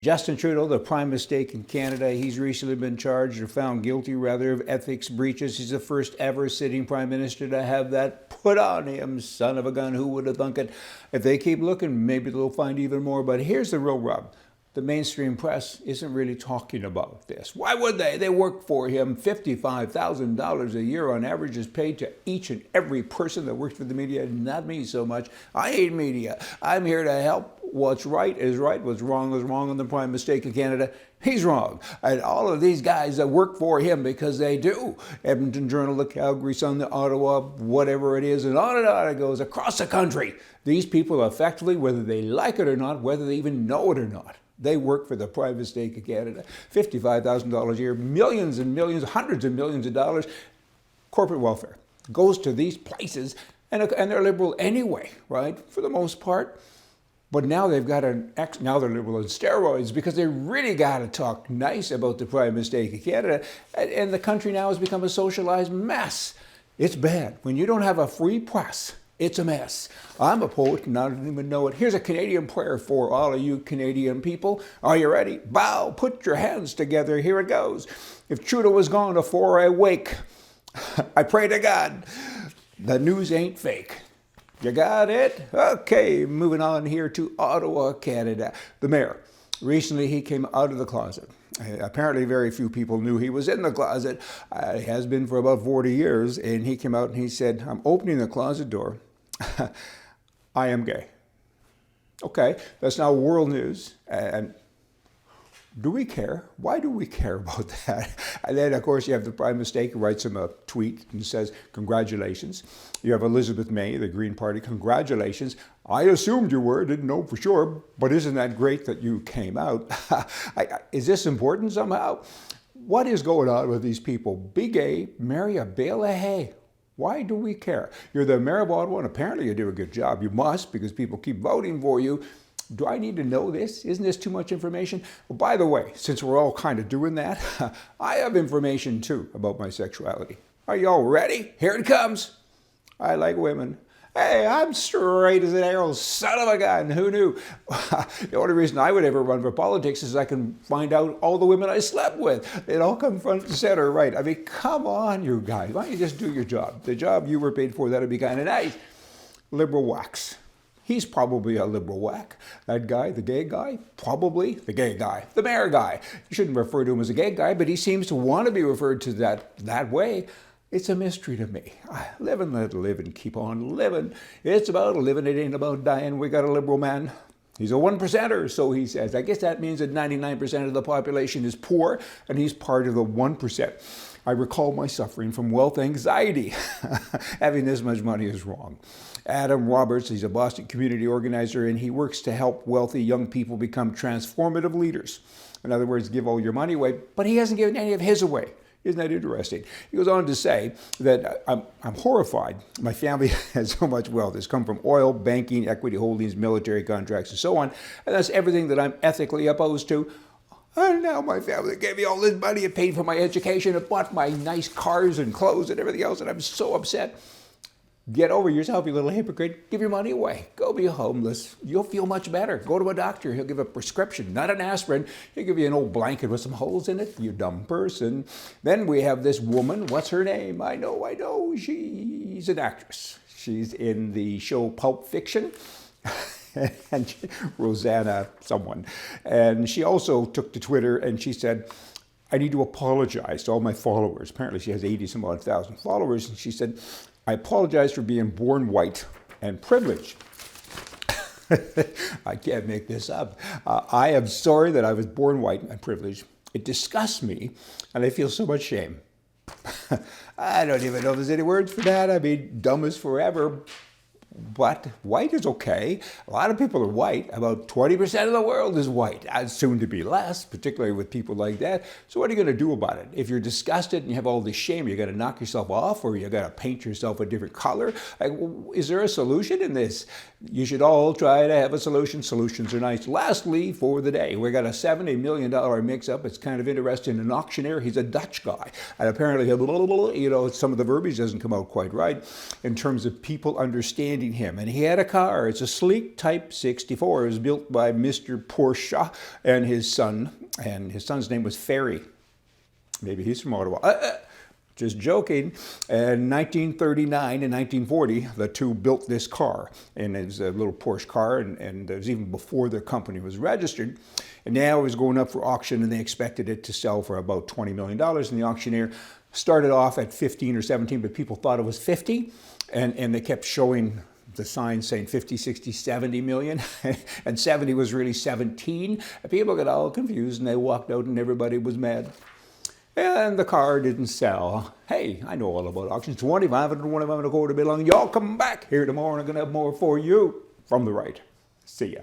Justin Trudeau, the Prime Minister in Canada, he's recently been charged or found guilty, rather, of ethics breaches. He's the first ever sitting Prime Minister to have that put on him. Son of a gun, who would have thunk it? If they keep looking, maybe they'll find even more. But here's the real rub. The mainstream press isn't really talking about this. Why would they? They work for him. $55,000 a year on average is paid to each and every person that works for the media. Not me so much. I hate media. I'm here to help. What's right is right. What's wrong is wrong. And the Prime Minister of Canada, he's wrong. And all of these guys that work for him, because they do. Edmonton Journal, the Calgary Sun, the Ottawa, whatever it is, and on it goes across the country. These people effectively, whether they like it or not, whether they even know it or not, they work for the Prime Minister of Canada. $55,000 a year, millions and millions, hundreds of millions of dollars. Corporate welfare goes to these places, and they're liberal anyway, right, for the most part. But now they've got now they're liberal on steroids, because they really got to talk nice about the Prime Minister of Canada. And the country now has become a socialized mess. It's bad. When you don't have a free press, it's a mess. I'm a poet and I don't even know it. Here's a Canadian prayer for all of you Canadian people. Are you ready? Bow, put your hands together. Here it goes. If Trudeau was gone before I wake, I pray to God, the news ain't fake. You got it? Okay, moving on here to Ottawa, Canada. The mayor, recently he came out of the closet. Apparently very few people knew he was in the closet. He has been for about 40 years, and he came out and he said, I'm opening the closet door. I am gay. Okay, that's now world news. And do we care? Why do we care about that? And then, of course, you have the Prime Minister who writes him a tweet and says, congratulations. You have Elizabeth May, the Green Party, congratulations. I assumed you were, didn't know for sure, but isn't that great that you came out? Is this important somehow? What is going on with these people? Be gay, marry a bale of hay. Why do we care? You're the mayor of Ottawa, and apparently you do a good job. You must, because people keep voting for you. Do I need to know this? Isn't this too much information? Well, by the way, since we're all kind of doing that, I have information too about my sexuality. Are you all ready? Here it comes. I like women. Hey, I'm straight as an arrow, son of a gun. Who knew? The only reason I would ever run for politics is I can find out all the women I slept with. They'd all come front and center, right? I mean, come on, you guys. Why don't you just do your job? The job you were paid for, that'd be kind of nice. Liberal wax. He's probably a liberal whack. That guy, the gay guy, probably the gay guy. The mayor guy. You shouldn't refer to him as a gay guy, but he seems to want to be referred to that way. It's a mystery to me. Live and let live and keep on living. It's about living, it ain't about dying. We got a liberal man. He's a 1%er, so he says. I guess that means that 99% of the population is poor, and he's part of the 1%. I recall my suffering from wealth anxiety. Having this much money is wrong. Adam Roberts, he's a Boston community organizer, and he works to help wealthy young people become transformative leaders. In other words, give all your money away, but he hasn't given any of his away. Isn't that interesting? He goes on to say that I'm horrified. My family has so much wealth. It's come from oil, banking, equity holdings, military contracts, and so on. And that's everything that I'm ethically opposed to. And now my family gave me all this money. It paid for my education. It bought my nice cars and clothes and everything else. And I'm so upset. Get over yourself, you little hypocrite. Give your money away. Go be homeless. You'll feel much better. Go to a doctor. He'll give a prescription, not an aspirin. He'll give you an old blanket with some holes in it, you dumb person. Then we have this woman. What's her name? I know. She's an actress. She's in the show Pulp Fiction. And Rosanna someone. And she also took to Twitter and she said, I need to apologize to all my followers. Apparently she has 80-some odd thousand followers. And she said, I apologize for being born white and privileged. I can't make this up. I am sorry that I was born white and privileged. It disgusts me, and I feel so much shame. I don't even know if there's any words for that. I mean, dumb is forever. But white is okay. A lot of people are white. About 20% of the world is white. Soon to be less, particularly with people like that. So what are you going to do about it? If you're disgusted and you have all this shame, you're going to knock yourself off, or you're going to paint yourself a different color. Like, is there a solution in this? You should all try to have a solution. Solutions are nice. Lastly, for the day, we got a $70 million mix-up. It's kind of interesting. An auctioneer, he's a Dutch guy. And apparently, some of the verbiage doesn't come out quite right in terms of people understanding imitating him. And he had a car. It's a sleek Type 64. It was built by Mr. Porsche and his son. And his son's name was Ferry. Maybe he's from Ottawa. Just joking. In 1939 and 1940, the two built this car. And it was a little Porsche car, and it was even before the company was registered. And now it was going up for auction, and they expected it to sell for about $20 million. And the auctioneer started off at 15 or 17, but people thought it was 50. And they kept showing the sign saying 50, 60, 70 million. And 70 was really 17. And people got all confused, and they walked out, and everybody was mad. And the car didn't sell. Hey, I know all about auctions. 25 and 25 and a quarter bit long. Y'all come back here tomorrow, and I'm going to have more for you from the right. See ya.